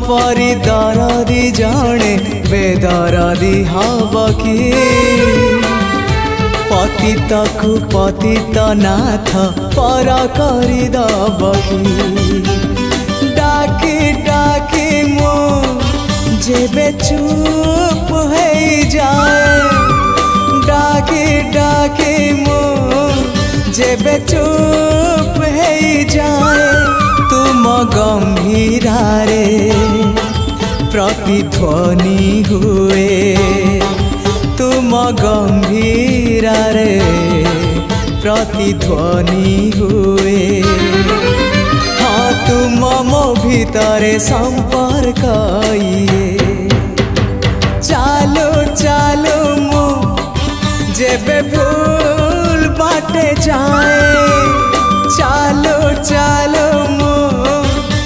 परी दरदी जणे बेदरदी हब कि पतित को पतित नाथ पर करदब कि डाकी डाकी मो जेबे चुप हो जाए डाकी डाकी मो जेबे चुप हो जाए तुम गंभीरारे प्रतिध्वनि हुए तुम गंभीरारे प्रतिध्वनि हुए हाँ तुम मो भितरे संपर्क चालो चालो मो जेबे भूल बाटे जाए चालो चालो